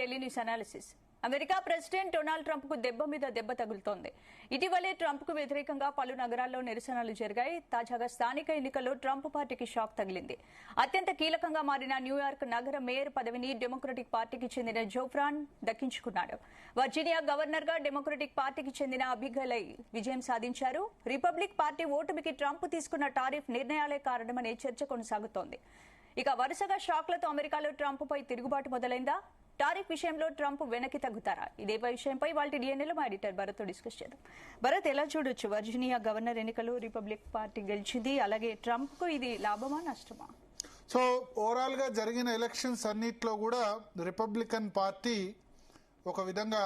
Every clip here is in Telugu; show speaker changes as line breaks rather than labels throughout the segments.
Delhi news analysis. America president Donald Trump కు దెబ్బ మీద దెబ్బ తగులుతోంది. ఇటీవలే ట్రంప్ కు వ్యతిరేకంగా పలు నగరాల్లో నిరసనలు జరిగాయి. తాజాగా స్థానిక ఎన్నికల్లో ట్రంప్ పార్టీకి షాక్ తగిలింది. అత్యంత కీలకంగా మారిన న్యూయార్క్ నగర మేయర్ పదవిని డెమోక్రటిక్ పార్టీకి చెందిన జోఫ్రాన్ దక్కించుకున్నాడు. వర్జీనియా గవర్నర్ గా డెమోక్రటిక్ పార్టీకి చెందిన అబిగైల్ విజయం సాధించారు. రిపబ్లిక్ పార్టీ ఓటమికి ట్రంప్ తీసుకున్న టారిఫ్ నిర్ణయాలే కారణమనే చర్చ కొనసాగుతోంది. ఇక వరుసగా షాక్లతో అమెరికాలో ట్రంప్ పై తిరుగుబాటు మొదలైందా? టారిఫ్ విషయంలో ట్రంప్ వెనక్కి తగ్గుతారా? ఇదే విషయంపై వాళ్ళ డిఎన్ఏలో మా ఎడిటర్ భరత్ తో డిస్కస్ చేద్దాం. భరత్, ఎలా చూడొచ్చు? వర్జీనియా గవర్నర్ ఎన్నికలు రిపబ్లిక్ పార్టీ గెలిచింది. అలాగే ట్రంప్ కు ఇది లాభమా నష్టమా?
సో ఓవరాల్ గా జరిగిన ఎలక్షన్స్ అన్నిట్లో కూడా రిపబ్లికన్ పార్టీ ఒక విధంగా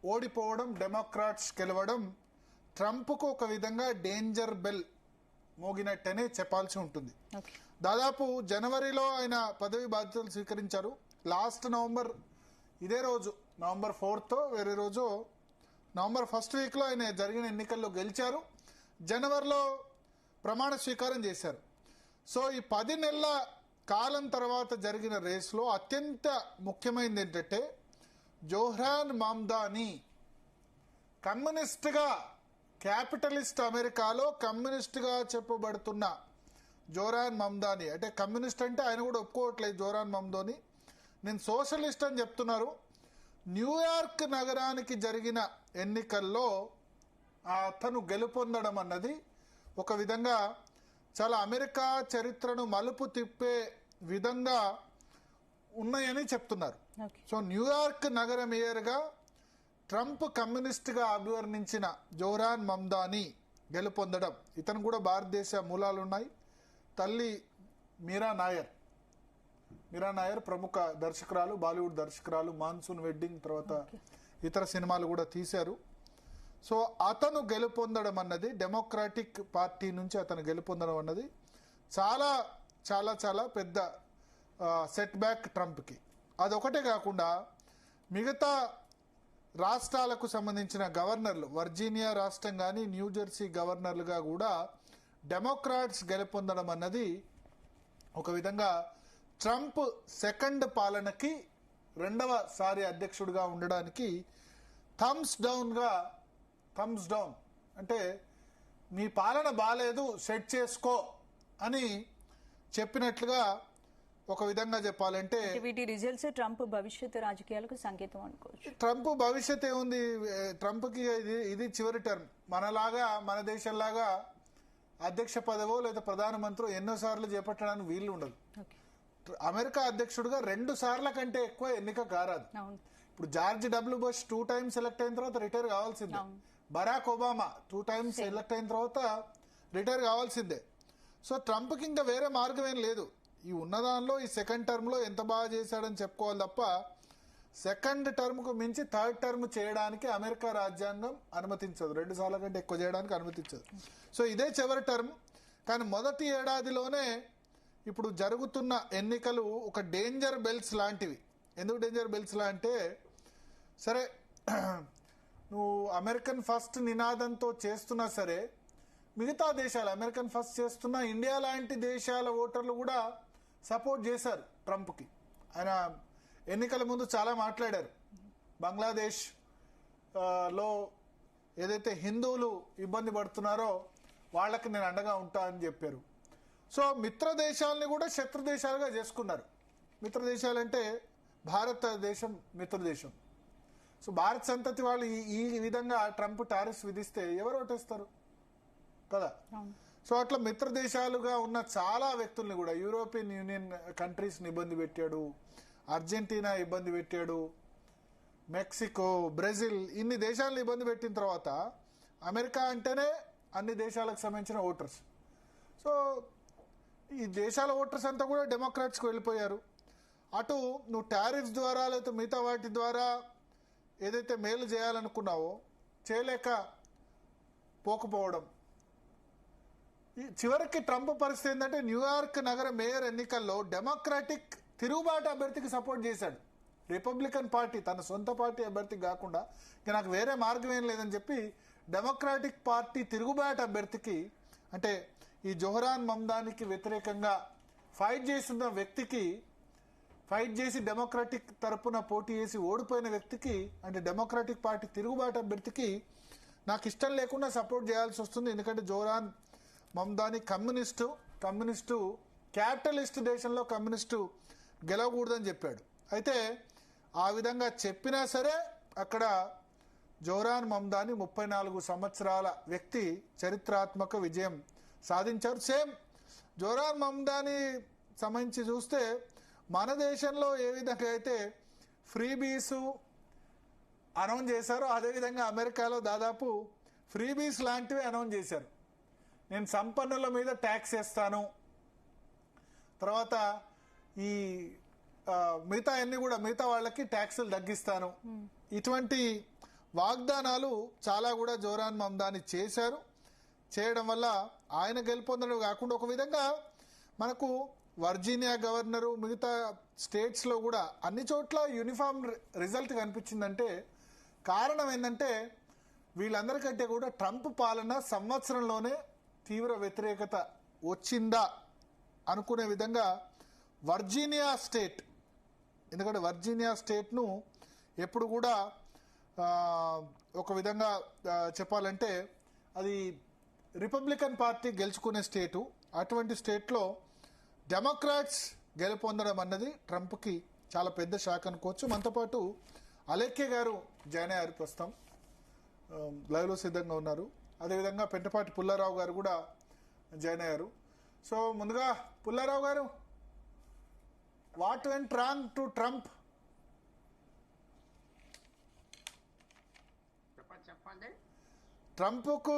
ఓడిపోవడం, డెమోక్రాట్స్ గెలవడం ట్రంప్ కు ఒక విధంగా డేంజర్ బెల్ మోగినట్టనే చెప్పాల్సి ఉంటుంది. దాదాపు జనవరిలో ఆయన పదవి బాధ్యతలు స్వీకరించారు. లాస్ట్ నవంబర్, ఇదే రోజు నవంబర్ 4th వేరే రోజు నవంబర్ 1st వీక్లో ఆయన జరిగిన ఎన్నికల్లో గెలిచారు. జనవరిలో ప్రమాణ స్వీకారం చేశారు. సో ఈ 10 నెలల కాలం తర్వాత జరిగిన రేస్లో అత్యంత ముఖ్యమైనది ఏంటంటే జోహ్రాన్ మమ్దాని, కమ్యూనిస్ట్గా, క్యాపిటలిస్ట్ అమెరికాలో కమ్యూనిస్ట్గా చెప్పబడుతున్న జోహ్రాన్ మమ్దాని, అంటే కమ్యూనిస్ట్ అంటే ఆయన కూడా ఒప్పుకోవట్లేదు జోహ్రాన్ మమ్దాని, నేను సోషలిస్ట్ అని చెప్తున్నారు. న్యూయార్క్ నగరానికి జరిగిన ఎన్నికల్లో అతను గెలుపొందడం అన్నది ఒక విధంగా చాలా అమెరికా చరిత్రను మలుపు తిప్పే విధంగా ఉన్నాయని చెప్తున్నారు. సో న్యూయార్క్ నగర మేయర్గా ట్రంప్ కమ్యూనిస్ట్గా అభివర్ణించిన జోహ్రాన్ మమ్దాని గెలుపొందడం, ఇతను కూడా భారతదేశ మూలాలు ఉన్నాయి. తల్లి మీరా నాయర్ ప్రముఖ దర్శకురాలు, బాలీవుడ్ దర్శకురాలు. మాన్సూన్ వెడ్డింగ్ తర్వాత ఇతర సినిమాలు కూడా తీశారు. సో అతను గెలుపొందడం అన్నది, డెమోక్రాటిక్ పార్టీ నుంచి అతను గెలుపొందడం అన్నది చాలా చాలా చాలా పెద్ద సెట్ బ్యాక్ ట్రంప్కి. అదొకటే కాకుండా మిగతా రాష్ట్రాలకు సంబంధించిన గవర్నర్లు, వర్జీనియా రాష్ట్రం కానీ న్యూజెర్సీ గవర్నర్లుగా కూడా డెమోక్రాట్స్ గెలుపొందడం అన్నది ఒక విధంగా ట్రంప్ సెకండ్ పాలనకి, రెండవసారి అధ్యక్షుడిగా ఉండడానికి థమ్స్ డౌన్ అంటే మీ పాలన బాలేదు, సెట్ చేసుకో అని చెప్పినట్లుగా ఒక విధంగా చెప్పాలంటే
వీటి రిజల్ట్స్ ట్రంప్ భవిష్యత్తు రాజకీయాలకు సంకేతం అనుకోవచ్చు.
ట్రంప్ భవిష్యత్ ఏముంది, ట్రంప్కి ఇది చివరి టర్మ్. మన దేశంలాగా అధ్యక్ష పదవో లేదా ప్రధానమంత్రి ఎన్నోసార్లు చేపట్టడానికి వీలు ఉండదు. అమెరికా అధ్యక్షుడిగా 2 సార్ల కంటే ఎక్కువ ఎన్నిక కారాదు. ఇప్పుడు George W bush 2 times select అయిన తర్వాత రిటైర్ కావాల్సిందే. బరాక్ ఒబామా 2 times సెలెక్ట్ అయిన తర్వాత రిటైర్ కావాల్సిందే. సో ట్రంప్కి ఇంకా వేరే మార్గం ఏం లేదు. ఈ ఉన్నదానిలో ఈ సెకండ్ టర్మ్ లో ఎంత బాగా చేశాడని చెప్పుకోవాలి తప్ప సెకండ్ టర్మ్ కు మించి థర్డ్ టర్మ్ చేయడానికి అమెరికా రాజ్యాంగం అనుమతించదు. 2 సార్ల కంటే ఎక్కువ చేయడానికి అనుమతించదు. సో ఇదే చివరి టర్మ్. కానీ మొదటి ఏడాదిలోనే ఇప్పుడు జరుగుతున్న ఎన్నికలు ఒక డేంజర్ బెల్స్ లాంటివి. ఎందుకు డేంజర్ బెల్స్ లా అంటే, సరే నువ్వు అమెరికన్ ఫస్ట్ నినాదంతో చేస్తున్నా సరే, మిగతా దేశాలు అమెరికన్ ఫస్ట్ చేస్తున్న ఇండియా లాంటి దేశాల ఓటర్లు కూడా సపోర్ట్ చేశారు ట్రంప్కి. ఆయన ఎన్నికల ముందు చాలా మాట్లాడారు. బంగ్లాదేశ్ లో ఏదైతే హిందువులు ఇబ్బంది పడుతున్నారో వాళ్ళకి నేను అండగా ఉంటా అని చెప్పారు. సో మిత్ర దేశాలని కూడా శత్రు దేశాలుగా చేసుకున్నారు. మిత్ర దేశాలంటే భారతదేశం మిత్రదేశం. సో భారత సంతతి వాళ్ళు ఈ విధంగా ట్రంప్ టారిఫ్స్ విధిస్తే ఎవరు ఓటేస్తారు కదా. సో అట్లా మిత్ర దేశాలుగా ఉన్న చాలా వ్యక్తుల్ని కూడా, యూరోపియన్ యూనియన్ కంట్రీస్ని ఇబ్బంది పెట్టాడు, అర్జెంటీనా ఇబ్బంది పెట్టాడు, మెక్సికో, బ్రెజిల్, ఇన్ని దేశాలను ఇబ్బంది పెట్టిన తర్వాత అమెరికా అంటేనే అన్ని దేశాలకు సంబంధించిన ఓటర్స్. సో ఈ దేశాల ఓటర్స్ అంతా కూడా డెమోక్రాట్స్కి వెళ్ళిపోయారు. అటు నువ్వు టారిఫ్స్ ద్వారా లేకపోతే మిగతా వాటి ద్వారా ఏదైతే మేలు చేయాలనుకున్నావో చేయలేక పోకపోవడం. చివరికి ట్రంప్ పరిస్థితి ఏంటంటే న్యూయార్క్ నగర మేయర్ ఎన్నికల్లో డెమోక్రాటిక్ తిరుగుబాటు అభ్యర్థికి సపోర్ట్ చేశాడు. రిపబ్లికన్ పార్టీ తన సొంత పార్టీ అభ్యర్థికి కాకుండా ఇక నాకు వేరే మార్గం ఏం లేదని చెప్పి డెమోక్రాటిక్ పార్టీ తిరుగుబాటు అభ్యర్థికి, అంటే ఈ జోహ్రాన్ మమ్దానికి వ్యతిరేకంగా ఫైట్ చేస్తున్న వ్యక్తికి ఫైట్ చేసి డెమోక్రాటిక్ తరపున పోటీ చేసి ఓడిపోయిన వ్యక్తికి, అంటే డెమోక్రాటిక్ పార్టీ తిరుగుబాటు అభ్యర్థికి నాకు ఇష్టం లేకుండా సపోర్ట్ చేయాల్సి వస్తుంది. ఎందుకంటే జోరాన్ మమ్దాని కమ్యూనిస్టు క్యాపిటలిస్ట్ దేశంలో కమ్యూనిస్టు గెలవకూడదని చెప్పాడు. అయితే ఆ విధంగా చెప్పినా సరే అక్కడ జోరాన్ మమ్దాని 34 సంవత్సరాల వ్యక్తి చరిత్రాత్మక విజయం సాధించారు. సేమ్ జోరాన్ మమ్దాని సంబంధించి చూస్తే మన దేశంలో ఏ విధంగా అయితే ఫ్రీబీసు అనౌన్స్ చేశారో అదేవిధంగా అమెరికాలో దాదాపు ఫ్రీబీస్ లాంటివి అనౌన్స్ చేశారు. నేను సంపన్నుల మీద ట్యాక్స్ వేస్తాను, తర్వాత ఈ మిగతా అన్ని కూడా మిగతా వాళ్ళకి ట్యాక్సులు తగ్గిస్తాను, ఇటువంటి వాగ్దానాలు చాలా కూడా జోరాన్ మమ్దాని చేశారు. చేయడం వల్ల ఆయన గెలుపొందడం కాకుండా ఒక విధంగా మనకు వర్జీనియా గవర్నరు మిగతా స్టేట్స్లో కూడా అన్ని చోట్ల యూనిఫామ్ రిజల్ట్ కనిపించిందంటే కారణం ఏంటంటే వీళ్ళందరికంటే కూడా ట్రంప్ పాలన సంవత్సరంలోనే తీవ్ర వ్యతిరేకత వచ్చిందా అనుకునే విధంగా వర్జీనియా స్టేట్, ఎందుకంటే వర్జీనియా స్టేట్ను ఎప్పుడు కూడా ఒక విధంగా చెప్పాలంటే అది రిపబ్లికన్ పార్టీ గెలుచుకునే స్టేటు. అటువంటి స్టేట్లో డెమోక్రాట్స్ గెలుపొందడం అన్నది ట్రంప్కి చాలా పెద్ద షాక్ అనుకోవచ్చు. మనతో పాటు అలేఖ్య గారు జాయిన్ అయ్యారు, ప్రస్తుతం లైవ్లో సిద్ధంగా ఉన్నారు. అదేవిధంగా పెంటపాటి పుల్లారావు గారు కూడా జాయిన్ అయ్యారు. సో ముందుగా పుల్లారావు గారు, what went wrong to Trump?
చెప్పండి.
ట్రంప్కు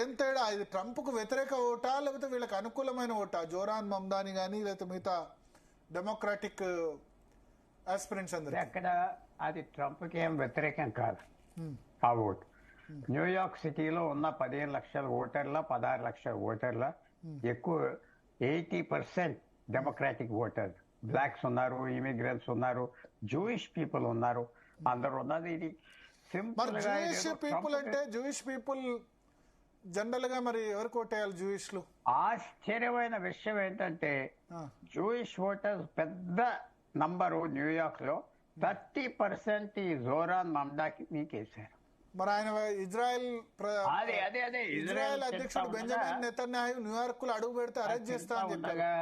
ఏం తేడా? ఇది ట్రంప్కు వ్యతిరేక ఓటా లేకపోతే వీళ్ళకి అనుకూలమైన ఓటా? జోరాన్ మమ్దాని కానీ లేకపోతే మిగతా డెమోక్రాటిక్ ఆస్పిరెంట్స్ అందరూ
అక్కడ అది ట్రంప్కి ఏం వ్యతిరేకం కాదు ఆ ఓటు. న్యూయార్క్ సిటీలో ఉన్న 15 లక్షల ఓటర్ల 16 లక్షల ఓటర్ల ఎక్కువ 80% డెమోక్రాటిక్ ఓటర్. బ్లాక్స్ ఉన్నారు, ఇమిగ్రెంట్స్ ఉన్నారు, జూయిష్ పీపుల్ ఉన్నారు, అందరు ఉన్నది. ఇది సింపుల్ గా
జూయిష్ పీపుల్ జనరల్ గా మరి ఎవరికి ఓటేయాలి జూయిష్లు?
ఆశ్చర్యమైన విషయం ఏంటంటే జూయిష్ ఓటర్స్ పెద్ద నంబరు న్యూయార్క్ లో 30% ఈ జోరాన్ మమ్దాకి మీకేశారు.
మరి ఆయన ఇజ్రాయెల్ అధ్యక్షుడు బెంజమిన్ నెతన్యాహు న్యూయార్క్ లో అడుగు పెడితే అరెస్ట్ చేస్తా
ఉండగా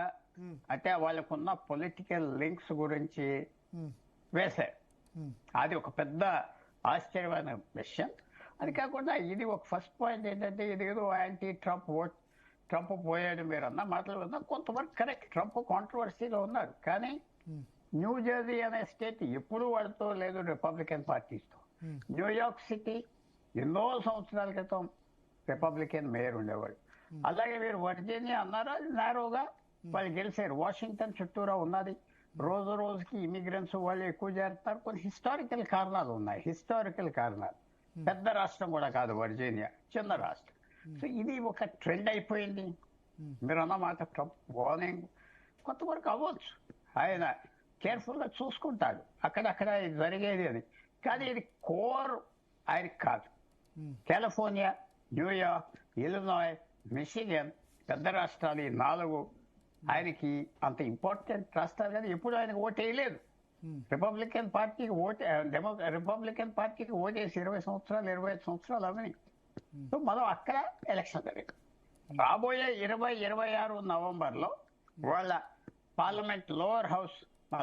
అంటే వాళ్ళకున్న పొలిటికల్ లింక్స్ గురించి వేశారు. అది ఒక పెద్ద ఆశ్చర్యమైన విషయం. అది కాకుండా ఇది ఒక ఫస్ట్ పాయింట్ ఏంటంటే ఇది ఏదో యాంటీ ట్రంప్ ఓట్, ట్రంప్ పోయాడు మీరు అన్న మాటలు విన్నా కొంతవరకు కరెక్ట్. ట్రంప్ కాంట్రవర్సీలో ఉన్నారు, కానీ న్యూ జెర్సీ అనే స్టేట్ ఎప్పుడూ వాడుతూ లేదు రిపబ్లికన్ పార్టీస్తో. న్యూయార్క్ సిటీ ఎన్నో సంవత్సరాల క్రితం రిపబ్లికన్ మేయర్ ఉండేవాడు. అలాగే మీరు వర్జీనియా అన్నారా, నారోగా వాళ్ళు గెలిచారు. వాషింగ్టన్ చుట్టూరా ఉన్నది. రోజు రోజుకి ఇమిగ్రెంట్స్ వాళ్ళు ఎక్కువ చేరుతారు. కొన్ని హిస్టారికల్ కారణాలు ఉన్నాయి. హిస్టారికల్ కారణాలు. పెద్ద రాష్ట్రం కూడా కాదు వర్జీనియా, చిన్న రాష్ట్రం. సో ఇది ఒక ట్రెండ్ అయిపోయింది. మీరు అన్నమాట ట్రంప్ వార్నింగ్ కొంతవరకు అవ్వచ్చు, ఆయన కేర్ఫుల్ గా చూసుకుంటాడు అక్కడక్కడ జరిగేది అని. కానీ ఇది కోర్ ఆయనకి కాదు. కాలిఫోర్నియా, న్యూయార్క్, ఇలినాయ్, మిషిగన్ పెద్ద రాష్ట్రాలు, ఈ 4 ఆయనకి అంత ఇంపార్టెంట్ రాష్ట్రాలు, కానీ ఎప్పుడు ఆయనకు ఓటు వేయలేదు. రిపబ్లికన్ పార్టీకి ఓటేసి 20 సంవత్సరాలు 25 సంవత్సరాలు అవని. సో మనం అక్కడ ఎలక్షన్ జరిగింది. రాబోయే 2026 నవంబర్లో వాళ్ళ పార్లమెంట్ లోవర్ హౌస్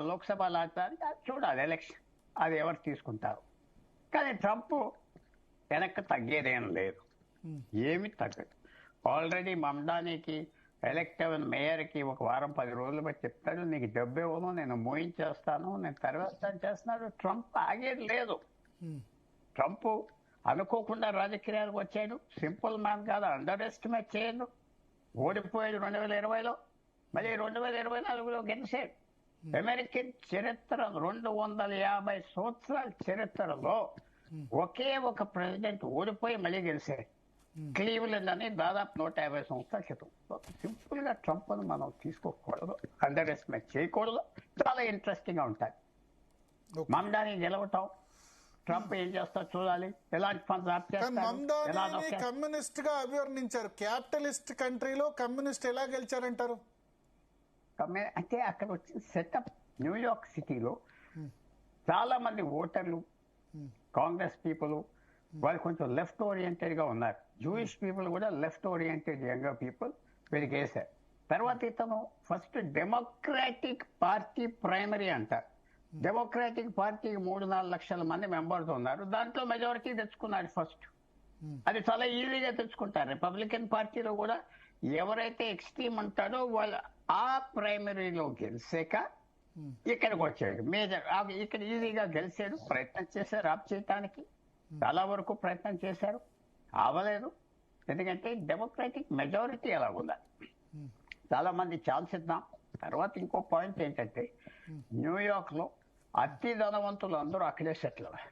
లోక్సభ లాటానికి అది చూడాలి ఎలక్షన్, అది ఎవరు తీసుకుంటారు. కానీ ట్రంప్ వెనక్కి తగ్గేదేం లేదు, ఏమి తగ్గదు. ఆల్రెడీ మమ్దానికి ఎలక్ట్ అయిన మేయర్కి ఒక వారం 10 రోజులు బట్టి చెప్తాడు, నీకు డబ్బు ఇవ్వను, నేను మోయించేస్తాను, నేను తరవేస్తాను చేస్తున్నాడు. ట్రంప్ ఆగేది లేదు. ట్రంప్ అనుకోకుండా రాజకీయాలకు వచ్చాడు. సింపుల్ మ్యాన్ కాదు, అండర్ ఎస్టిమేట్ చేయను. ఓడిపోయాడు 2020లో, మళ్ళీ 2024లో గెలిచాడు. అమెరికన్ చరిత్ర 250 సంవత్సరాల చరిత్రలో ఒకే ఒక ప్రెసిడెంట్ ఓడిపోయి మళ్ళీ గెలిచాడు. క్లీవ్లాండ్ అని దాదాపు 150 సంవత్సరాల క్రితం. సింపుల్ గా ట్రంప్ అని మనం తీసుకోకూడదు, అండర్ ఎస్టిమేట్ చేయకూడదు. చాలా ఇంట్రెస్టింగ్ గా ఉంటాయి. మమ్దాని గెలవటం, ట్రంప్ ఏం చేస్తారో చూడాలి. ఎలాంటి ఫండ్స్ ఆప్ చేస్తారు.
కమ్యూనిస్ట్ గా అభివర్ణించారు. క్యాపిటలిస్ట్ కంట్రీలో కమ్యూనిస్ట్ ఎలా గెలిచారంటారు?
అంటే అక్కడ వచ్చిన సెటప్ న్యూయార్క్ సిటీలో చాలా మంది ఓటర్లు కాంగ్రెస్ పీపుల్ వాళ్ళు కొంచెం లెఫ్ట్ ఓరియంటెడ్ గా ఉన్నారు. జూయిష్ పీపుల్ కూడా లెఫ్ట్ ఓరియంటెడ్ యంగర్ పీపుల్ వీళ్ళకి వేశారు. తర్వాత ఇతను ఫస్ట్ డెమోక్రాటిక్ పార్టీ ప్రైమరీ అంటారు. డెమోక్రాటిక్ పార్టీకి 3-4 లక్షల మంది మెంబర్స్ ఉన్నారు. దాంట్లో మెజారిటీ తెచ్చుకున్నాడు ఫస్ట్. అది చాలా ఈజీగా తెచ్చుకుంటారు. రిపబ్లికన్ పార్టీలో కూడా ఎవరైతే ఎక్స్ట్రీమ్ ఉంటారో వాళ్ళు ఆ ప్రైమరీలో గెలిచాక ఇక్కడికి వచ్చాడు. మేజర్ ఇక్కడ ఈజీగా గెలిచాడు. ప్రయత్నం చేశారు ఆప్ చేయటానికి, చాలా వరకు ప్రయత్నం చేశారు, అవ్వలేదు. ఎందుకంటే డెమోక్రాటిక్ మెజారిటీ అలా ఉందా. చాలా మంది ఛాన్స్ ఇద్దాం. తర్వాత ఇంకో పాయింట్ ఏంటంటే న్యూయార్క్ లో అతి ధనవంతులు అందరూ అక్కడే సెటిల్ అయ్యారు.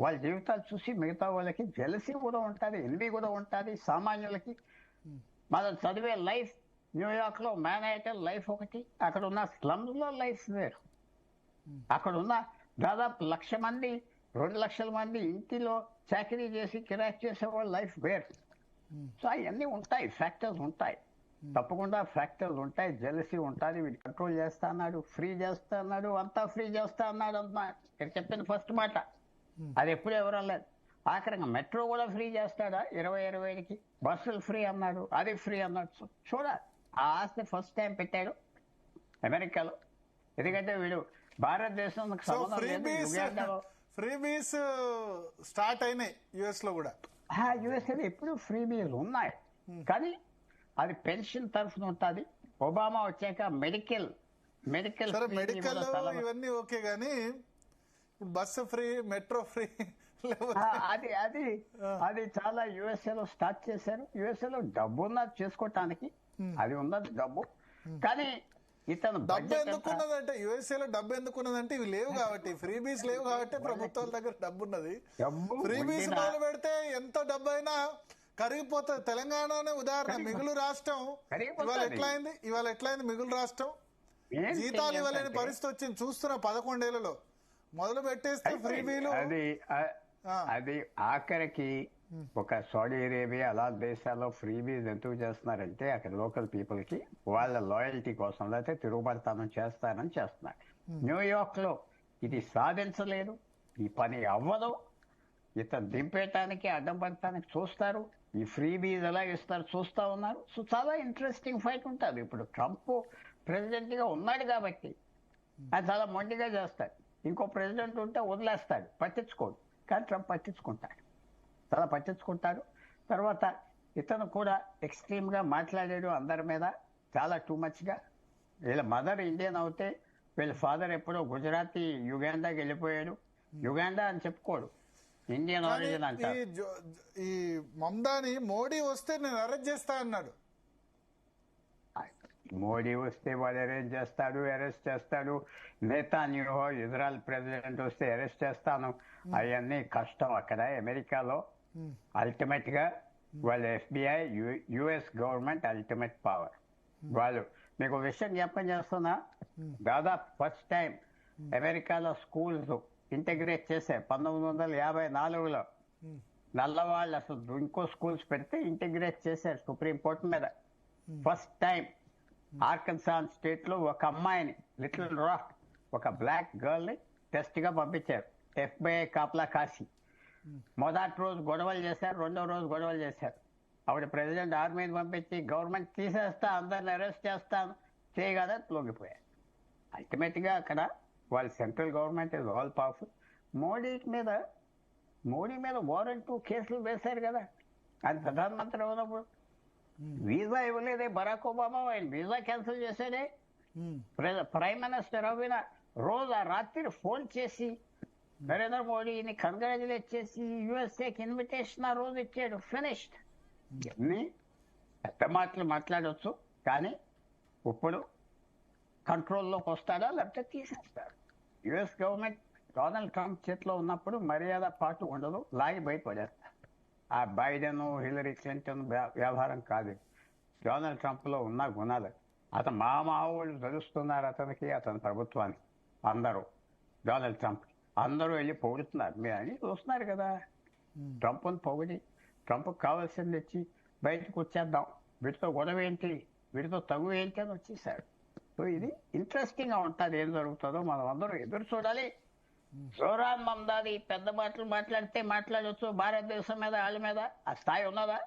వాళ్ళ జీవితాలు చూసి మిగతా వాళ్ళకి జెలసీ కూడా ఉంటుంది, ఎన్వీ కూడా ఉంటుంది. సామాన్యులకి మనం చదివే లైఫ్ న్యూయార్క్ లో మ్యాన్హాటన్ లైఫ్ ఒకటి, అక్కడ ఉన్న స్లమ్స్ లో లైఫ్ వేరు. అక్కడ ఉన్న దాదాపు 1,00,000 మంది 2 లక్షల మంది ఇంటిలో చాకరీ చేసి కిరాక్ చేసే వాళ్ళ లైఫ్ వేరు. సో అవన్నీ ఉంటాయి, ఫ్యాక్టర్స్ ఉంటాయి, తప్పకుండా ఫ్యాక్టర్స్ ఉంటాయి. జెలసీ ఉంటుంది, వీడు కంట్రోల్ చేస్తా అన్నాడు, ఫ్రీ చేస్తా అన్నాడు, అంతా ఫ్రీ చేస్తా అన్నాడు అన్నమాట. ఇక్కడ చెప్పిన ఫస్ట్ మాట అది ఎప్పుడు ఎవరు లేదు. ఆఖరంగా మెట్రో కూడా ఫ్రీ చేస్తాడా 20-25కి, బస్సులు ఫ్రీ అన్నాడు, అది ఫ్రీ అన్నాడు. చూడాలి, ఆ ఆస్తి ఫస్ట్ టైం పెట్టాడు అమెరికాలో. ఎందుకంటే వీడు భారతదేశం
ఫ్రీబీస్ స్టార్ట్ అయినాయి యుఎస్ లో కూడా.
యుఎస్ఏ ఎప్పుడు ఫ్రీబీలు ఉన్నాయి, కానీ అది పెన్షన్ తరఫున ఉంటుంది. ఒబామా వచ్చాక మెడికల్
ఇవన్నీ ఓకే, గానీ ఇప్పుడు బస్సు ఫ్రీ, మెట్రో ఫ్రీ
అది చాలా యుఎస్ఏలో స్టార్ట్ చేశారు. యుఎస్ఏలో డబ్బు ఉన్నది చేసుకోవటానికి, అది ఉన్నది డబ్బు. కానీ ఇతను
డబ్బు ఎందుకున్నదంటే యుఎస్ఏలో డబ్బు ఎందుకున్నదంటే ఇవి లేవు కాబట్టి, ఫ్రీబీస్ లేవు కాబట్టి ప్రభుత్వాల దగ్గర డబ్బు ఉన్నది. ఫ్రీబీస్ మొదలు పెడితే ఎంత డబ్బు అయినా కరిగిపోతుంది. తెలంగాణనే ఉదాహరణ, మిగులు రాష్ట్రం ఇవాళ ఎట్లయింది మిగులు రాష్ట్రం. జీతాలు ఇవ్వలేని పరిస్థితి వచ్చింది చూస్తున్నా 11 ఏళ్లలో. మొదలు పెట్టేస్తే ఫ్రీబీలు
అది ఆఖరికి ఒక సౌదీ అరేబియా అలా దేశాల్లో ఫ్రీబీస్ ఎందుకు చేస్తున్నారంటే అక్కడ లోకల్ పీపుల్ కి వాళ్ళ లాయల్టీ కోసం, లేకపోతే తిరుగుబడతానం చేస్తారని చేస్తున్నారు. న్యూయార్క్ లో ఇది సాధించలేదు, ఈ పని అవ్వదు. ఇతను దింపేయటానికి అడ్డం పడటానికి చూస్తారు. ఈ ఫ్రీబీస్ ఎలా ఇస్తారు చూస్తా ఉన్నారు. సో చాలా ఇంట్రెస్టింగ్ ఫైట్ ఉంటుంది. ఇప్పుడు ట్రంప్ ప్రెసిడెంట్ గా ఉన్నాడు కాబట్టి అది చాలా మొండిగా చేస్తాడు. ఇంకో ప్రెసిడెంట్ ఉంటే వదిలేస్తాడు, పట్టించుకోడు. కానీ ట్రంప్ పట్టించుకుంటాడు, చాలా పట్టించుకుంటాడు. తర్వాత ఇతను కూడా ఎక్స్ట్రీమ్ గా మాట్లాడాడు అందరి మీద, చాలా టూ మచ్ గా. వీళ్ళ మదర్ ఇండియన్ అవుతే వీళ్ళ ఫాదర్ ఎప్పుడో గుజరాతీ యుగాండాకి వెళ్ళిపోయాడు. యుగాండా అని చెప్పుకోడు, ఇండియన్ ఆరిజిన్ అంటారు.
ఈ మమ్దాని మోడీ వస్తే నేను అరెస్ట్ చేస్తా అన్నాడు.
మోడీ వస్తే వాడు అరెస్ట్ చేస్తాడు. నేతాన్యాహు ఇజ్రాయెల్ ప్రెసిడెంట్ వస్తే అరెస్ట్ చేస్తాను. అవన్నీ కష్టం అక్కడ అమెరికాలో. అల్టిమేట్ గా వాళ్ళ FBI US government ultimate power. వాళ్ళు మీకు విషయం జ్ఞాపకం చేస్తున్నా, దాదాపు ఫస్ట్ టైం అమెరికాలో స్కూల్స్ ఇంటిగ్రేట్ చేశారు 1954లో. నల్లవాళ్ళు అసలు ఇంకో స్కూల్స్ పెడితే ఇంటిగ్రేట్ చేశారు సుప్రీం కోర్టు మీద. ఫస్ట్ టైం ఆర్కన్సాస్ స్టేట్ లో ఒక అమ్మాయిని, లిటిల్ రాక్, ఒక బ్లాక్ గర్ల్ ని టెస్ట్ గా పంపించారు. FBI కాపలా కాసి మొదటి రోజు గొడవలు చేశారు, రెండో రోజు గొడవలు చేశారు. ఆవిడ ప్రెసిడెంట్ ఆర్మీని పంపించి గవర్నమెంట్ తీసేస్తా, అందరిని అరెస్ట్ చేస్తాను చేయగదా లొంగిపోయారు. అల్టిమేట్ గా అక్కడ వాళ్ళ central government is all powerful. Modi మీద వారెంట్ 2 కేసులు వేశారు కదా ఆయన ప్రధానమంత్రి ఉన్నప్పుడు. వీసా ఇవ్వలేదే బరాక్ ఒబామా, ఆయన వీసా క్యాన్సిల్ చేసేదే. ప్రైమ్ మినిస్టర్ అవిన రోజు ఆ రాత్రి ఫోన్ చేసి నరేంద్ర మోడీని కంగ్రాచులేట్ చేసి యుఎస్ఏకి ఇన్విటేషన్ ఆ రోజు ఇచ్చాడు. ఫినిష్డ్. ఇవన్నీ పెద్ద మాటలు మాట్లాడవచ్చు, కానీ ఇప్పుడు కంట్రోల్లోకి వస్తాడా లేకపోతే తీసేస్తాడు. యుఎస్ గవర్నమెంట్ డొనాల్డ్ ట్రంప్ చేతిలో ఉన్నప్పుడు మర్యాద పాటు ఉండదు, లాగి బయటపడేస్తారు. ఆ బైడెన్, హిల్లరీ క్లింటన్ వ్యవహారం కాదు, డొనాల్డ్ ట్రంప్ లో ఉన్న గుణాలు. అతను మామూలు తెలుస్తున్నారు అతనికి, అతని ప్రభుత్వానికి. అందరూ డొనాల్డ్ ట్రంప్ అందరూ వెళ్ళి పొగుడుతున్నారు. మీరు అని చూస్తున్నారు కదా, ట్రంప్ని పొగిడి ట్రంప్ కావాల్సింది ఇచ్చి బయటకు వచ్చేద్దాం, వీటితో గొడవ ఏంటి, వీటితో తగు ఏంటి అని వచ్చేసాడు. సో సో ఇది ఇంట్రెస్టింగ్ గా ఉంటుంది, ఏం జరుగుతుందో మనం అందరూ ఎదురు చూడాలి. జోరాన్ మమ్దాది పెద్ద మాటలు మాట్లాడితే మాట్లాడవచ్చు, భారతదేశం మీద వాళ్ళ మీద ఆ స్థాయి ఉన్నదా?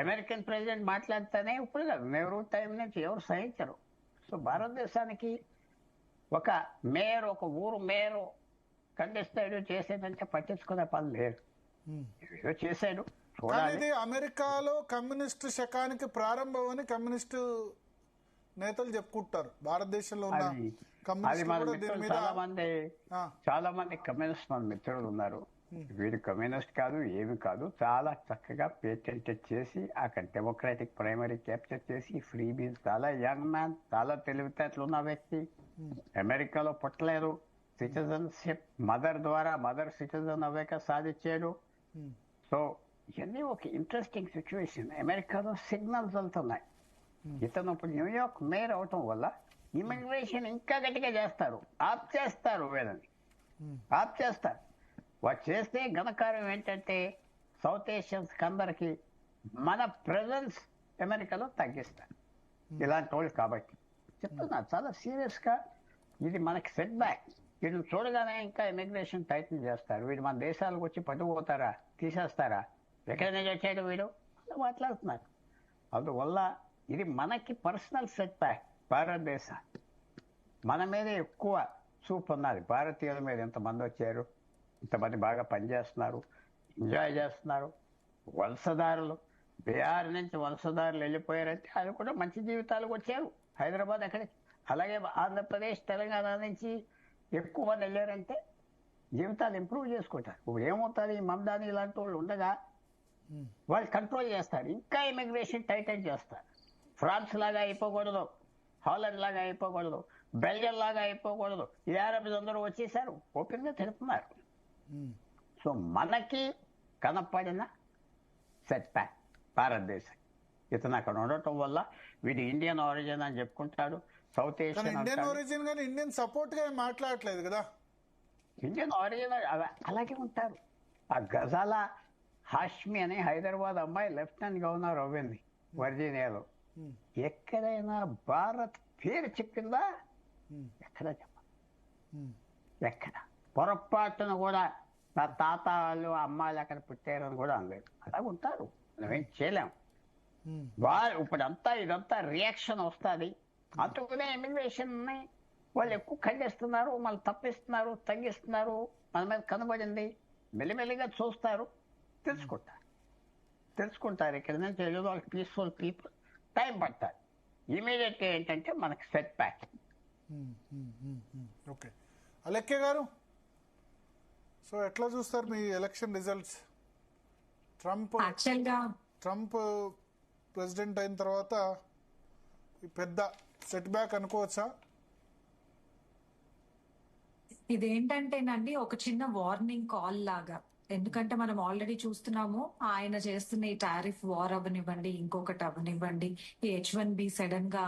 అమెరికన్ ప్రెసిడెంట్ మాట్లాడితేనే ఇప్పుడు కాదు, నెహ్రూ టైం నుంచి ఎవరు సహించరు. సో భారతదేశానికి ఒక మేయర్, ఒక ఊరు మేయర్ ఖండిస్తాడు చేసేదంటే పట్టించుకునే పని లేదు. ఏదో చేశాడు చూడాలి.
ఇది అమెరికాలో కమ్యూనిస్టు శకానికి ప్రారంభం అని కమ్యూనిస్టు నేతలు చెప్పుకుంటారు. భారతదేశంలో ఉన్న
అది
కమ్యూనిస్టులు
మన
కూడా దీని
మిత్రులు
మీద
చాలా మంది కమ్యూనిస్ట్ మన మిత్రులు ఉన్నారు. వీడు కమ్యూనిస్ట్ కాదు, ఏమి కాదు, చాలా చక్కగా పేటెంట్ చేసి అక్కడ డెమోక్రాటిక్ ప్రైమరీ క్యాప్చర్ చేసి ఫ్రీ బీజ్, చాలా యంగ్ మ్యాన్, చాలా తెలివితేటలు ఉన్న వ్యక్తి, అమెరికాలో పుట్టలేదు, సిటిజన్షిప్ మదర్ సిటిజన్ అవ్వాక సాధించాడు. సో ఇవన్నీ ఒక ఇంట్రెస్టింగ్ సిచ్యువేషన్. అమెరికాలో సిగ్నల్స్ వెళ్తున్నాయి. ఇతను ఇప్పుడు న్యూయార్క్ మేయర్ అవటం వల్ల ఇమిగ్రేషన్ ఇంకా గట్టిగా చేస్తారు, ఆప్ చేస్తారు, వీళ్ళని ఆప్ చేస్తారు. వాడు చేస్తే ఘనకార్యం ఏంటంటే సౌత్ ఏషియన్స్ అందరికి మన ప్రెజెన్స్ అమెరికాలో తగ్గిస్తారు ఇలాంటి వాళ్ళు. కాబట్టి చెప్తున్నా చాలా సీరియస్ గా, ఇది మనకి సెట్ బ్యాక్. వీళ్ళు చూడగానే ఇంకా ఇమిగ్రేషన్ టైటిల్ చేస్తారు. వీడు మన దేశాలకు వచ్చి పట్టుకుపోతారా, తీసేస్తారా, ఎక్కడైనా వచ్చాడు వీడు అలా మాట్లాడుతున్నారు. అందువల్ల ఇది మనకి పర్సనల్ సెట్ బ్యాక్. భారతదేశాన్ని మన మీద ఎక్కువ చూపు ఉన్నది. భారతీయుల మీద ఎంతమంది వచ్చారు, ఇంతమంది బాగా పనిచేస్తున్నారు, ఎంజాయ్ చేస్తున్నారు. వలసదారులు, బీహార్ నుంచి వలసదారులు వెళ్ళిపోయారంటే అది కూడా మంచి జీవితాలకు వచ్చారు. హైదరాబాద్ అక్కడికి, అలాగే ఆంధ్రప్రదేశ్, తెలంగాణ నుంచి ఎక్కువ మంది వెళ్ళారంటే జీవితాలు ఇంప్రూవ్ చేసుకుంటారు. ఇప్పుడు ఏమవుతుంది, మమ్దాని ఇలాంటి వాళ్ళు ఉండగా వాళ్ళు కంట్రోల్ చేస్తారు, ఇంకా ఇమిగ్రేషన్ టైటన్ చేస్తారు. ఫ్రాన్స్ లాగా అయిపోకూడదు, హాలండ్ లాగా అయిపోకూడదు, బెల్జియం లాగా అయిపోకూడదు. ఈ అరబ్స్ అందరూ వచ్చేసారు, ఓపెన్ గా తెలుపుతున్నారు. సో మనకి కనపడిన సెట్ బ్యాక్ భారతదేశం. ఇతను అక్కడ ఉండటం వల్ల వీడు ఇండియన్ ఆరిజిన్ అని చెప్పుకుంటాడు, సౌత్ ఏషియన్
ఇండియన్ ఒరిజిన్ కానీ ఇండియన్ సపోర్ట్ గా మాట్లాడట్లేదు కదా.
ఇండియన్ ఆరిజిన్ అలాగే ఉంటారు. ఆ గజాల హాష్మి అని హైదరాబాద్ అమ్మాయి లెఫ్టినెంట్ గవర్నర్ అవ్వింది వర్జీనియాలో. ఎక్కడైనా భారత్ పేరు చెప్పిందా? ఎక్కడ చెప్పాలి, ఎక్కడ పొరపాటున కూడా నా తాత వాళ్ళు అమ్మాయిలు అక్కడ పుట్టారని కూడా అనలేదు. అలా ఉంటారు, మేమేం చేయలేము. ఇప్పుడంతా ఇదంతా రియాక్షన్ వస్తుంది. అందుకనే ఇమిగ్రేషన్ వాళ్ళు ఎక్కువ ఖండిస్తున్నారు, మళ్ళీ తప్పిస్తున్నారు, తగ్గిస్తున్నారు. మన మీద కనబడింది, మెల్లిమెల్లిగా చూస్తారు, తెలుసుకుంటారు. ఇక్కడ నుంచి వెళ్ళే వాళ్ళకి పీస్ఫుల్ పీపుల్ టైం పడతారు. ఇమీడియట్ గా ఏంటంటే మనకి సెట్ బ్యాక్.
ఓకే, అలెక్కే గారు, సో ఎట్లా చూస్తారు మీ ఎలక్షన్ రిజల్ట్స్? ట్రంప్ ప్రెసిడెంట్ అయిన తర్వాత పెద్ద సెట్ బ్యాక్ అనుకోవచ్చా?
ఇదేంటంటేనండి ఒక చిన్న వార్నింగ్ కాల్ లాగా. ఎందుకంటే మనం ఆల్రెడీ చూస్తున్నాము, ఆయన చేస్తున్న ఈ టారిఫ్ వార్ అవ్వనివ్వండి, ఇంకొకటి అవ్వనివ్వండి, ఈ H1B సడన్ గా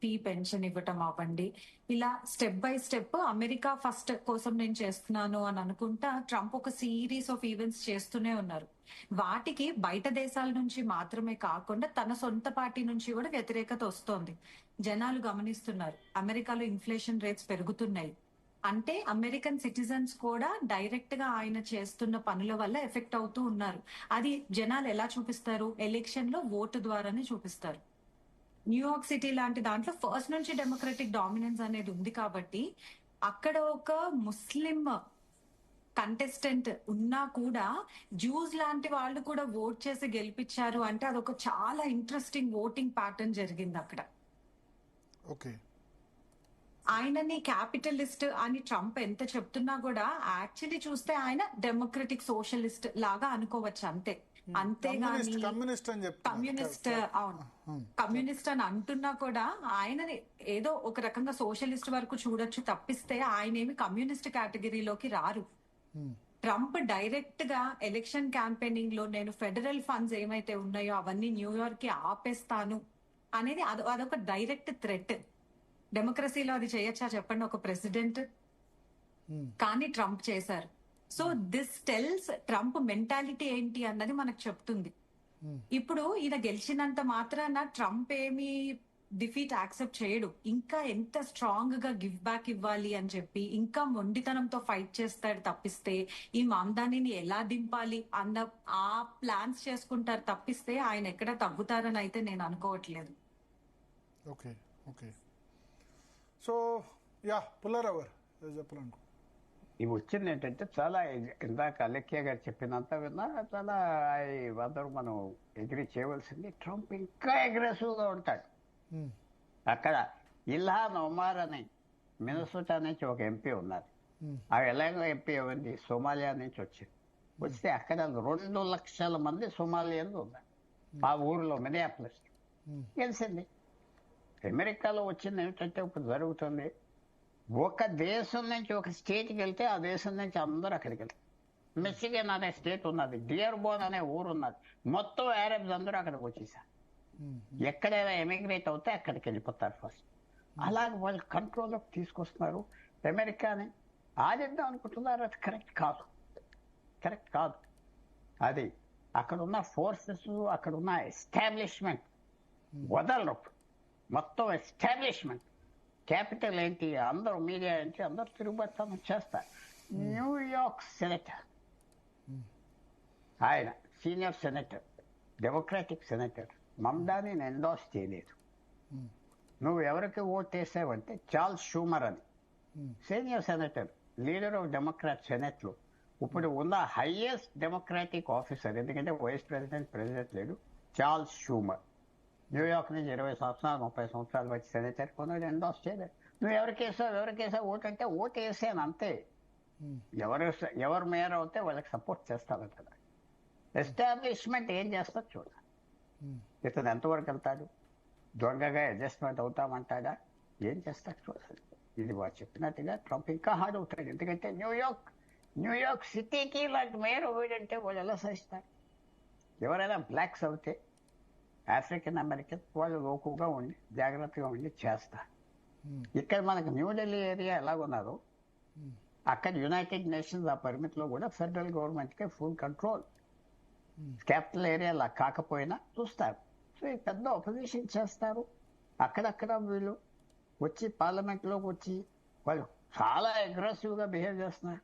ఫీ పెన్షన్ ఇవ్వటం అవ్వండి, ఇలా step by step America first కోసం నేను చేస్తున్నాను అని అనుకుంటా ట్రంప్ ఒక సిరీస్ ఆఫ్ ఈవెంట్స్ చేస్తూనే ఉన్నారు. వాటికి బయట దేశాల నుంచి మాత్రమే కాకుండా తన సొంత పార్టీ నుంచి కూడా వ్యతిరేకత వస్తోంది. జనాలు గమనిస్తున్నారు, అమెరికాలో ఇన్ఫ్లేషన్ రేట్స్ పెరుగుతున్నాయి. అంటే అమెరికన్ సిటిజన్స్ కూడా డైరెక్ట్ గా ఆయన చేస్తున్న పనుల వల్ల ఎఫెక్ట్ అవుతూ ఉన్నారు. అది జనాలు ఎలా చూపిస్తారు? ఎలక్షన్ లో ఓటు ద్వారానే చూపిస్తారు. న్యూయార్క్ సిటీ లాంటి దాంట్లో ఫస్ట్ నుంచి డెమోక్రటిక్ డామినెన్స్ అనేది ఉంది కాబట్టి అక్కడ ఒక ముస్లిం కంటెస్టెంట్ ఉన్నా కూడా జ్యూస్ లాంటి వాళ్ళు కూడా ఓట్ చేసి గెలిపించారు. అంటే అదొక చాలా ఇంట్రెస్టింగ్ ఓటింగ్ ప్యాటర్న్ జరిగింది అక్కడ.
ఓకే,
ఆయనని క్యాపిటలిస్ట్ అని ట్రంప్ ఎంత చెప్తున్నా కూడా యాక్చువల్లీ చూస్తే ఆయన డెమోక్రటిక్ సోషలిస్ట్ లాగా అనుకోవచ్చు అంతే. అంతేగాని కమ్యూనిస్ట్, అవును కమ్యూనిస్ట్ అని అంటున్నా కూడా ఆయనని ఏదో ఒక రకంగా సోషలిస్ట్ వరకు చూడొచ్చు తప్పిస్తే ఆయన ఏమి కమ్యూనిస్ట్ కేటగిరీలోకి రారు. ట్రంప్ డైరెక్ట్ గా ఎలక్షన్ క్యాంపెయినింగ్ లో నేను ఫెడరల్ ఫండ్స్ ఏమైతే ఉన్నాయో అవన్నీ న్యూయార్క్ కి ఆపేస్తాను అనేది అదొక డైరెక్ట్ థ్రెట్. డెమోక్రసీలో అది చేయొచ్చా చెప్పండి ఒక ప్రెసిడెంట్? కానీ ట్రంప్ చేశారు. So this tells Trump mentality ఏంటి అన్నది మనకు చెప్తుంది. ఇప్పుడు ఈయన గెలిచినంత మాత్రాన ట్రంప్ ఏమి డిఫీట్ యాక్సెప్ట్ చేయడు. ఇంకా ఎంత స్ట్రాంగ్ గా గివ్ బ్యాక్ ఇవ్వాలి అని చెప్పి ఇంకా మొండితనంతో ఫైట్ చేస్తాడు తప్పిస్తే ఈ మమదానిని ఎలా దింపాలి అన్న ఆ ప్లాన్స్ చేసుకుంటారు తప్పిస్తే ఆయన ఎక్కడ తగ్గుతారని అయితే నేను అనుకోవట్లేదు.
Okay okay. So yeah Pullarao గారు చెప్పాలనుకో.
ఇవి వచ్చింది ఏంటంటే చాలా ఇందాక అలెక్య గారు చెప్పినంత విన్నా చాలా అందరూ మనం ఎగ్రీ చేయవలసింది. ట్రంప్ ఇంకా అగ్రెసివ్ గా ఉంటాడు. అక్కడ ఇల్హాన్ ఒమార్ అని మినసోటా నుంచి ఒక ఎంపీ ఉన్నారు. ఆ ఎలాగో ఎంపీ ఏమంది సోమాలియా నుంచి వచ్చింది. వస్తే అక్కడ 2 లక్షల మంది సోమాలియన్లు ఉన్నారు ఆ ఊరిలో మినియాపోలిస్. గెలిచింది. అమెరికాలో వచ్చింది ఏమిటంటే ఇప్పుడు జరుగుతుంది, ఒక దేశం నుంచి ఒక స్టేట్కి వెళ్తే ఆ దేశం నుంచి అందరూ అక్కడికి వెళ్తారు. మిచిగన్ అనే స్టేట్ ఉన్నది, డియర్బోన్ అనే ఊరు ఉన్నది, మొత్తం అరబ్స్ అందరూ అక్కడికి వచ్చేసారు. ఎక్కడైనా ఎమిగ్రేట్ అవుతే అక్కడికి వెళ్ళిపోతారు ఫస్ట్. అలాగే వాళ్ళు కంట్రోల్లోకి తీసుకొస్తున్నారు అమెరికాని. ఆదిద్దాం అనుకుంటున్నారు, అది కరెక్ట్ కాదు. అది అక్కడ ఉన్న ఫోర్సెస్, అక్కడ ఉన్న ఎస్టాబ్లిష్మెంట్ వదలరు. మొత్తం ఎస్టాబ్లిష్మెంట్, క్యాపిటల్ ఏంటి, అందరూ మీడియా ఏంటి, అందరూ తిరుగుబడతాను చేస్తారు. న్యూయార్క్ సెనేటర్, ఆయన senior senator, democratic senator, Mamdani endorse చేయలేదు. నువ్వు ఎవరికి ఓట్ వేసావంటే చార్ల్స్ షూమర్ అని senior senator, leader of Democrat senate లో ఇప్పుడు ఉన్న హైయెస్ట్ డెమోక్రాటిక్ ఆఫీసర్, ఎందుకంటే వైస్ ప్రెసిడెంట్ లేడు, చార్ల్స్ షూమర్. న్యూయార్క్ నుంచి 20 సంవత్సరాలు 30 సంవత్సరాలు వచ్చి సెనేటర్ కొన్నాడు, ఎండోర్స్ చేయలేదు. నువ్వు ఎవరికేసావు ఓటు అంటే ఓటు వేసాను అంతే. ఎవరు మేయర్ అవుతే వాళ్ళకి సపోర్ట్ చేస్తాను కదా. ఎస్టాబ్లిష్మెంట్ ఏం చేస్తారు చూడాలి. ఇతను ఎంతవరకు వెళ్తాడు, దొంగగా అడ్జస్ట్మెంట్ అవుతామంటాడా, ఏం చేస్తాడు చూడాలి. ఇది వాడు చెప్పినట్టుగా ట్రంప్ ఇంకా హార్డ్ అవుతాడు. ఎందుకంటే న్యూయార్క్ సిటీకి ఇలాంటి మేయర్ వీడంటే వాళ్ళు ఎలా సహిస్తారు. ఎవరైనా బ్లాక్స్ అవుతే, ఆఫ్రికన్ అమెరికన్, వాళ్ళు లోకుగా ఉండి జాగ్రత్తగా ఉండి చేస్తారు. ఇక్కడ మనకు న్యూఢిల్లీ ఏరియా ఎలాగున్నారో అక్కడ యునైటెడ్ నేషన్స్ ఆ పరిమితిలో కూడా ఫెడరల్ గవర్నమెంట్కే ఫుల్ కంట్రోల్. క్యాపిటల్ ఏరియా అలా కాకపోయినా చూస్తారు. సో ఈ పెద్ద అపోజిషన్ చేస్తారు. అక్కడక్కడ వీళ్ళు వచ్చి పార్లమెంట్లోకి వచ్చి వాళ్ళు చాలా అగ్రెసివ్గా బిహేవ్ చేస్తున్నారు.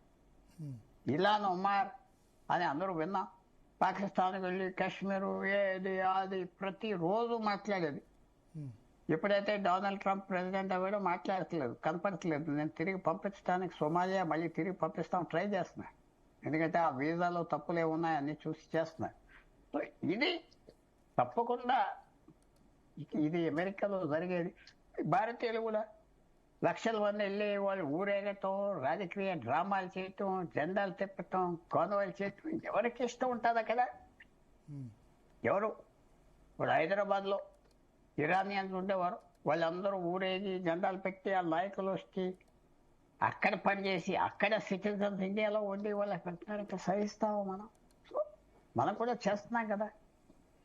ఇల్హాన్ ఒమార్ అని అందరూ విన్నాం. పాకిస్తాన్కి వెళ్ళి కాశ్మీర్ ఏది అది ప్రతిరోజు మాట్లాడేది. ఎప్పుడైతే డొనాల్డ్ ట్రంప్ ప్రెసిడెంట్ అవ్వడో మాట్లాడట్లేదు, కనపడట్లేదు. నేను తిరిగి పంపించడానికి సోమాలియా మళ్ళీ తిరిగి పంపిస్తాం ట్రై చేస్తున్నా, ఎందుకంటే ఆ వీసాలో తప్పులు ఏమున్నాయి అన్ని చూసి చేస్తున్నా. సో ఇది తప్పకుండా ఇది అమెరికాలో జరిగేది. భారతీయులు కూడా లక్షల మంది వెళ్ళి వాళ్ళు ఊరేగటం, రాజకీయ డ్రామాలు చేయటం, జెండాలు తిప్పటం, కాన్వాయిలు చేయటం ఎవరికి ఇష్టం ఉంటుంది అక్కడ. ఎవరు ఇప్పుడు హైదరాబాద్లో ఇరానియన్స్ ఉండేవారు, వాళ్ళందరూ ఊరేగి జెండాలు పెట్టి ఆ నాయకులు వచ్చి అక్కడ పనిచేసి అక్కడ సిటిజన్స్ ఇండియాలో ఉండి వాళ్ళకి పెట్టినారంటే సహిస్తాము మనం. సో మనం కూడా చేస్తున్నాం కదా.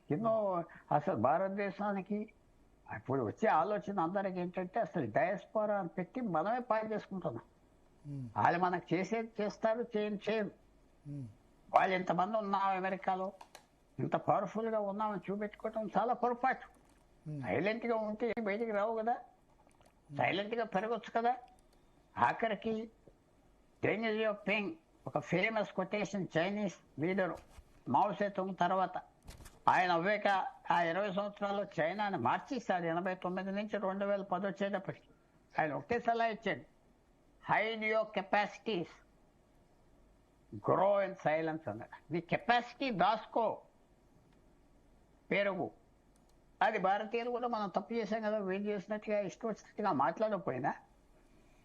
ఎన్నో అసలు భారతదేశానికి ఇప్పుడు వచ్చే ఆలోచన అందరికి ఏంటంటే అసలు డయాస్పోరా అని పెట్టి మనమే పాలు చేసుకుంటున్నాం. వాళ్ళు మనకు చేసేది చేస్తారు, చేయరు. వాళ్ళు ఇంతమంది ఉన్నాం అమెరికాలో, ఇంత పవర్ఫుల్ గా ఉన్నామని చూపెట్టుకోవటం చాలా పొరపాటు. సైలెంట్ గా ఉంటే బయటికి రావు కదా, సైలెంట్ గా పెరగచ్చు కదా. ఆఖరికి డెంగ్ జియాపింగ్ ఒక famous quotation, Chinese leader Mao Zedong తర్వాత ఆయన అవ్వాక ఆ 20 సంవత్సరాల్లో చైనాని మార్చేశాడు. 89 నుంచి 2010 వచ్చేటప్పటికి ఆయన ఒకటే సలహా ఇచ్చాడు, hide your capacities, grow in silence అన్నాడు. నీ కెపాసిటీ దాచుకో, పెరుగు. అది భారతీయులు కూడా మనం తప్పు చేసాం కదా, వీళ్ళు చేసినట్టుగా ఇష్టం వచ్చినట్టుగా మాట్లాడకపోయినా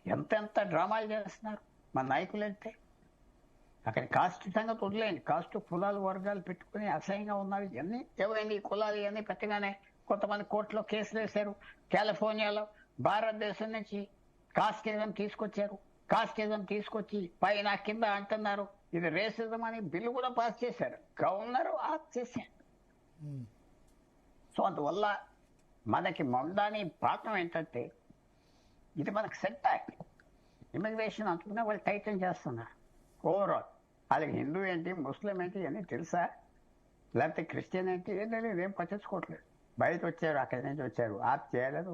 ఎంత డ్రామాలు చేస్తున్నారు మన నాయకులు. అయితే అక్కడ కాస్ట్ సంగతి వదిలేండి, కాస్ట్ కులాలు వర్గాలు పెట్టుకుని అసహ్యంగా ఉన్నవి ఇవన్నీ ఏమైంది. ఈ కులాలు ఇవన్నీ పెట్టగానే కొంతమంది కోర్టులో కేసులు వేశారు. కాలిఫోర్నియాలో భారతదేశం నుంచి కాస్టిజం తీసుకొచ్చారు. కాస్టిజం తీసుకొచ్చి పైన కింద అంటున్నారు, ఇది రేసిజం అని బిల్లు కూడా పాస్ చేశారు. గవర్నర్ ఆఫ్ చేశారు. సో అందువల్ల మనకి మొండాని పాఠం ఏంటంటే ఇది మనకు సెట్ బ్యాక్. ఇమిగ్రేషన్ అంటున్నా వాళ్ళు టైటన్ చేస్తున్నారు. ఓవరాల్ వాళ్ళకి హిందూ ఏంటి, ముస్లిం ఏంటి అని తెలుసా, లేకపోతే క్రిస్టియన్ ఏంటి ఏం తెలియదు, ఏం పట్టించుకోవట్లేదు. బయట వచ్చారు, అక్కడి నుంచి వచ్చారు, ఆప్ చేయలేదు,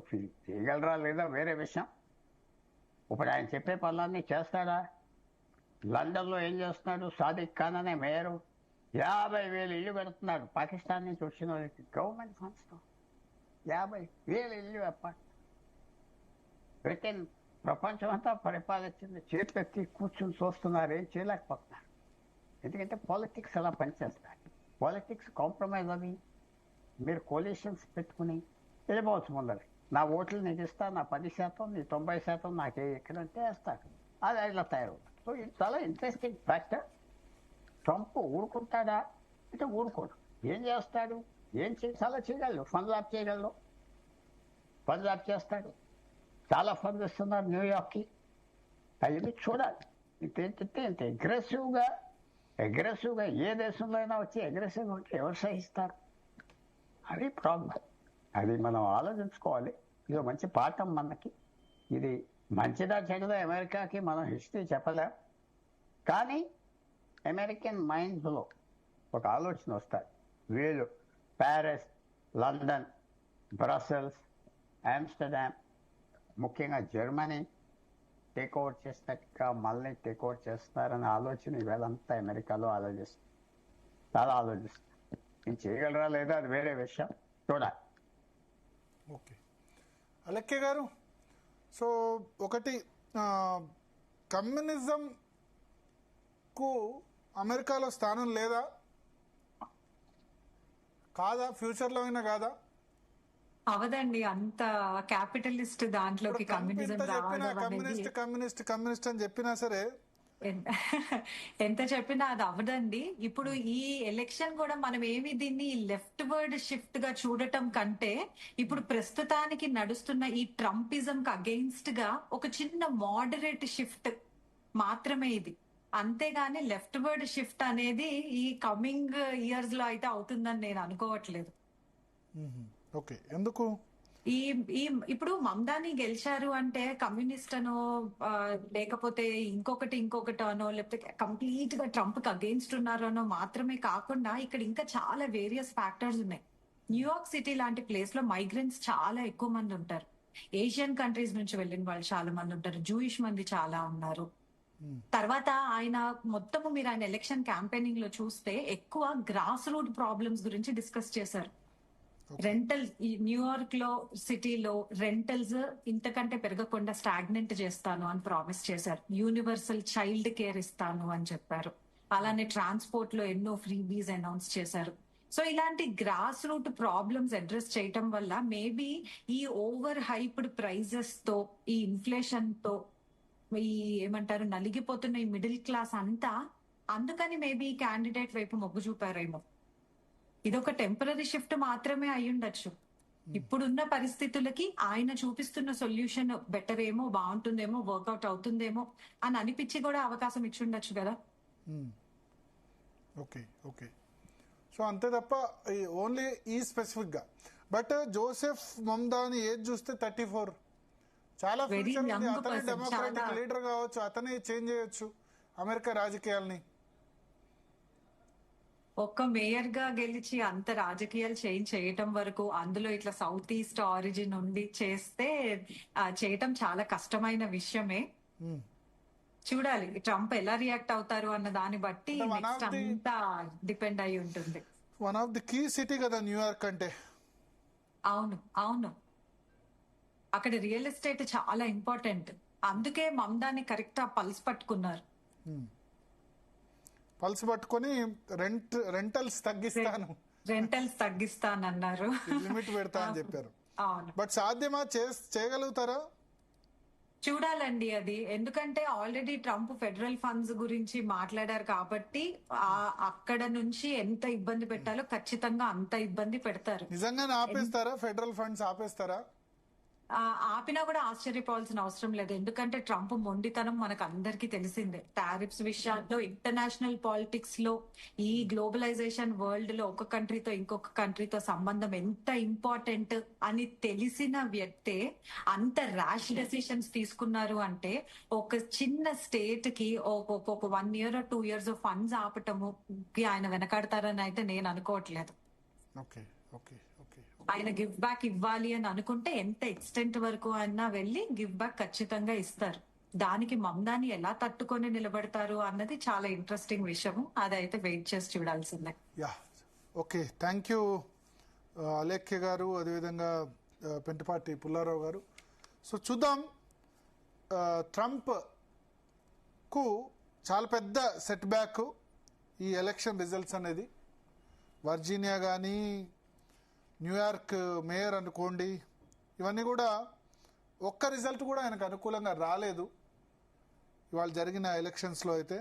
చేయగలరా లేదా వేరే విషయం. ఇప్పుడు ఆయన చెప్పే పనులన్నీ చేస్తాడా? లండన్లో ఏం చేస్తున్నాడు? సాదిక్ ఖాన్ అనే మేయరు 50,000 ఇల్లు పెడుతున్నారు పాకిస్తాన్ నుంచి వచ్చిన వాళ్ళకి గవర్నమెంట్ ఫండ్స్తో. 50,000 ఇల్లు అపార్ట్. బ్రిటన్ ప్రపంచం అంతా పరిపాలించింది, చేతులెత్తి కూర్చుని చూస్తున్నారు, ఏం చేయలేకపోతున్నారు. ఎందుకంటే పాలిటిక్స్ అలా పనిచేస్తారు. పాలిటిక్స్ కాంప్రమైజ్ అవి. మీరు కోalitions పెట్టుకుని వెళ్ళిపోవచ్చు ముందర. నా ఓట్లు నీకు ఇస్తా, నా 10%, నీ 90% నాకే ఎక్కడంటే వేస్తాడు. అది ఇలా తయారవుతుంది. సో ఇది చాలా ఇంట్రెస్టింగ్ ఫ్యాక్టర్. ట్రంప్ ఊరుకుంటాడా అంటే ఊరుకోడు. ఏం చేస్తాడు? చాలా చేయగలడు. ఫండ్ లాప్ చేయగలడు, ఫండ్ లాప్ చేస్తాడు. చాలా ఫండ్స్ ఇస్తున్నారు న్యూయార్క్కి. అవి చూడాలి. ఇంతేంటంటే ఇంత అగ్రెసివ్గా ఏ దేశంలో అయినా వచ్చి అగ్రెసివ్గా ఉంటే ఎవరు సహిస్తారు? అది ప్రాబ్లం. అది మనం ఆలోచించుకోవాలి. ఇది మంచి పాఠం మనకి. ఇది మంచిదా చెడ్డదా అమెరికాకి మనం హిస్టరీ చెప్పలేం. కానీ అమెరికన్ మైండ్స్లో ఒక ఆలోచన వస్తాయి. వీళ్ళు ప్యారిస్, లండన్, బ్రసెల్స్, ఆమ్స్టర్డామ్, ముఖ్యంగా జర్మనీ టేక్ ఓవర్ చేసినట్టుగా మళ్ళీ టేక్ ఓవర్ చేస్తున్నారనే ఆలోచన ఇవేళంతా అమెరికాలో చాలా ఆలోచిస్తారు. ఇది చేయగలరా లేదా అది వేరే విషయం, చూడాలి.
ఓకే అలెక్కే గారు, సో ఒకటి కమ్యూనిజంకు అమెరికాలో స్థానం లేదా? కాదా? ఫ్యూచర్లో అయినా కాదా?
అవదండి, అంత క్యాపిటలిస్ట్ దాంట్లోకి కమ్యూనిజం రావడం అనేది
కమ్యూనిస్ట్ అని చెప్పినా సరే
ఎంత చెప్పినా అది అవ్వదండి. ఇప్పుడు ఈ ఎలక్షన్ కూడా మనం ఏమి దీన్ని లెఫ్ట్ వర్డ్ షిఫ్ట్ గా చూడటం కంటే ఇప్పుడు ప్రస్తుతానికి నడుస్తున్న ఈ ట్రంపిజం కి అగెయిన్స్ట్ గా ఒక చిన్న మోడరేట్ షిఫ్ట్ మాత్రమే ఇది. అంతేగాని లెఫ్ట్ వర్డ్ షిఫ్ట్ అనేది ఈ కమింగ్ ఇయర్స్ లో అయితే అవుతుందని నేను అనుకోవట్లేదు.
ఓకే, ఎందుకు?
ఈ ఇప్పుడు మమ్దాని గెలిచారు అంటే కమ్యూనిస్ట్ అనో లేకపోతే ఇంకొకటనో లేకపోతే కంప్లీట్ గా ట్రంప్ కి అగెయిన్స్ట్ ఉన్నారనో మాత్రమే కాకుండా ఇక్కడ ఇంకా చాలా వేరియస్ ఫ్యాక్టర్స్ ఉన్నాయి. న్యూయార్క్ సిటీ లాంటి ప్లేస్ లో మైగ్రెంట్స్ చాలా ఎక్కువ మంది ఉంటారు. ఏషియన్ కంట్రీస్ నుంచి వెళ్ళిన వాళ్ళు చాలా మంది ఉంటారు. జూయిష్ మంది చాలా ఉన్నారు. తర్వాత ఆయన మొత్తము మీరు ఆయన ఎలక్షన్ క్యాంపెయినింగ్ లో చూస్తే ఎక్కువ గ్రాస్ రూట్ ప్రాబ్లమ్స్ గురించి డిస్కస్ చేశారు. రెంటల్ న్యూయార్క్ లో సిటీలో రెంటల్స్ ఇంతకంటే పెరగకుండా స్టాగ్నెంట్ చేస్తాను అని ప్రామిస్ చేశారు. యూనివర్సల్ చైల్డ్ కేర్ ఇస్తాను అని చెప్పారు. అలానే ట్రాన్స్పోర్ట్ లో ఎన్నో ఫ్రీబీస్ అనౌన్స్ చేశారు. సో ఇలాంటి గ్రాస్ రూట్ ప్రాబ్లమ్స్ అడ్రస్ చేయటం వల్ల మేబీ ఈ ఓవర్ హైప్డ్ ప్రైజెస్ తో, ఈ ఇన్ఫ్లేషన్ తో, ఈ ఏమంటారు నలిగిపోతున్న ఈ మిడిల్ క్లాస్ అంతా అందుకని మేబీ క్యాండిడేట్ వైపు మొగ్గు చూపారేమో. ఇదొక టెంపరీ షిఫ్ట్ మాత్రమే అయ్యుండొచ్చు. ఇప్పుడున్న పరిస్థితులకి ఆయన చూపిస్తున్న సొల్యూషన్ బెటర్ ఏమో, బాగుంటుందేమో, వర్కౌట్ అవుతుందేమో అని అనిపించి కూడా అవకాశం ఇచ్చుండొచ్చు కదా.
ఓకే ఓకే, సో అంతే తప్ప ఓన్లీ ఈ స్పెసిఫిక్ గా. బట్ జోసెఫ్ మమ్దాని ఏజ్ చూస్తే 34, చాలా ఫ్యూచర్ ఉంది. అతనే డెమోక్రాటిక్ లీడర్ కావచ్చు, అతనే చేంజ్ చేయొచ్చు అమెరికా రాజకీయాల్ని.
ఒక్క మేయర్ గా గెలిచి అంత రాజకీయాలు చేంజ్ చేయటం వరకు, అందులో ఇట్లా సౌత్ ఈస్ట్ ఆరిజిన్ ఉండి చేస్తే చేయటం చాలా కష్టమైన విషయమే. చూడాలి ట్రంప్ ఎలా రియాక్ట్ అవుతారు అన్న దాన్ని బట్టి నెక్స్ట్ అంతా డిపెండ్ అయి ఉంటుంది.
One of the key city కదా న్యూయార్క్ అంటే.
అవును అవును, అక్కడ రియల్ ఎస్టేట్ చాలా ఇంపార్టెంట్. అందుకే మమ్దాని కరెక్ట్ ఆ పల్స్ పట్టుకున్నారు.
పల్స్ పట్టుకొని రెంటల్స్
తగ్గిస్తానన్నారు,
లిమిట్ పెడతా అని చెప్పారు.
అవును,
బట్ సాధ్యమా? చేయగలుగుతారా?
చూడాలండి అది. ఎందుకంటే ఆల్రెడీ ట్రంప్ ఫెడరల్ ఫండ్స్ గురించి మాట్లాడారు కాబట్టి అక్కడ నుంచి ఎంత ఇబ్బంది పెట్టాలో ఖచ్చితంగా అంత ఇబ్బంది పెడతారు.
నిజంగానే ఆపేస్తారా? Federal funds ఆపేస్తారా?
ఆపినా కూడా ఆశ్చర్యపోవాల్సిన అవసరం లేదు. ఎందుకంటే ట్రంప్ మొండితనం మనకు అందరికీ తెలిసిందే. టారిఫ్స్ విషయాల్లో, ఇంటర్నేషనల్ పాలిటిక్స్ లో, ఈ గ్లోబలైజేషన్ వరల్డ్ లో ఒక కంట్రీతో ఇంకొక కంట్రీతో సంబంధం ఎంత ఇంపార్టెంట్ అని తెలిసిన వ్యక్తే అంత ర్యాష్ డెసిషన్స్ తీసుకున్నారు అంటే ఒక చిన్న స్టేట్ కి ఒక 1 year or 2 years ఫండ్స్ ఆపటము ఆయన వెనకాడతారని అయితే నేను అనుకోవట్లేదు.
Okay okay okay.
ఆయన గివ్ బ్యాక్ ఇవ్వాలి అని అనుకుంటే ఎంత ఎక్స్టెంట్ వరకు అయినా వెళ్ళి గివ్ బ్యాక్ ఖచ్చితంగా ఇస్తారు. దానికి మమ్దాని ఎలా తట్టుకొని నిలబడతారు అన్నది చాలా ఇంట్రెస్టింగ్ విషయం. అదైతే వెయిట్ చేసి చూడాల్సిందే.
Yeah, okay, thank you Alekhya గారు, అదేవిధంగా పెంటపాటి పుల్లారావు గారు. సో చూద్దాం, ట్రంప్ కు చాలా పెద్ద సెట్ బ్యాక్ ఈ ఎలక్షన్ రిజల్ట్స్ అనేది. వర్జీనియా కానీ, న్యూయార్క్ మేయర్ అనుకోండి, ఇవన్నీ కూడా ఒక్క రిజల్ట్ కూడా ఆయనకు అనుకూలంగా రాలేదు ఇవాళ జరిగిన ఎలక్షన్స్లో. అయితే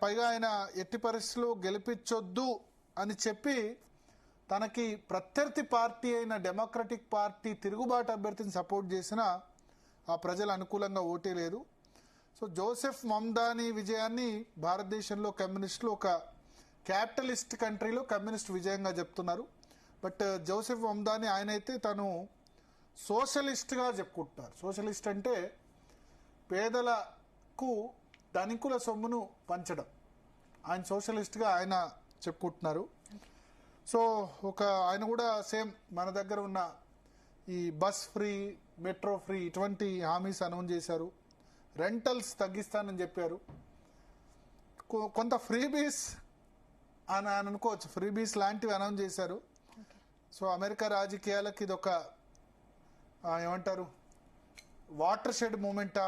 పైగా ఆయన ఎట్టి పరిస్థితుల్లో గెలిపించొద్దు అని చెప్పి తనకి ప్రత్యర్థి పార్టీ అయిన డెమోక్రటిక్ పార్టీ తిరుగుబాటు అభ్యర్థిని సపోర్ట్ చేసినా ఆ ప్రజలు అనుకూలంగా ఓటే లేదు. సో జోసెఫ్ మమ్దాని విజయాన్ని భారతదేశంలో కమ్యూనిస్టులు ఒక క్యాపిటలిస్ట్ కంట్రీలో కమ్యూనిస్ట్ విజయంగా చెప్తున్నారు. బట్ జోసెఫ్ మమ్దాని ఆయనైతే తను సోషలిస్ట్గా చెప్పుకుంటున్నారు. సోషలిస్ట్ అంటే పేదలకు ధనికుల సొమ్మును పంచడం, ఆయన సోషలిస్ట్గా ఆయన చెప్పుకుంటున్నారు. సో ఆయన కూడా సేమ్ మన దగ్గర ఉన్న ఈ బస్ ఫ్రీ, మెట్రో ఫ్రీ ఇటువంటి హామీస్ అనౌన్స్ చేశారు. రెంటల్స్ తగ్గిస్తానని చెప్పారు. కొంత ఫ్రీబీస్ అని అనుకోవచ్చు, ఫ్రీబీస్ లాంటివి అనౌన్స్ చేశారు. సో అమెరికా రాజకీయాలకు ఇది ఒక ఏమంటారు, వాటర్ షెడ్ మూమెంటా,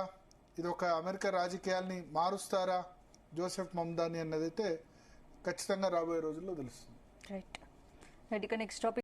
ఇది ఒక అమెరికా రాజకీయాల్ని మారుస్తారా జోసెఫ్ మమ్దాని అన్నదైతే ఖచ్చితంగా రాబోయే రోజుల్లో తెలుస్తుంది.
Right, next topic.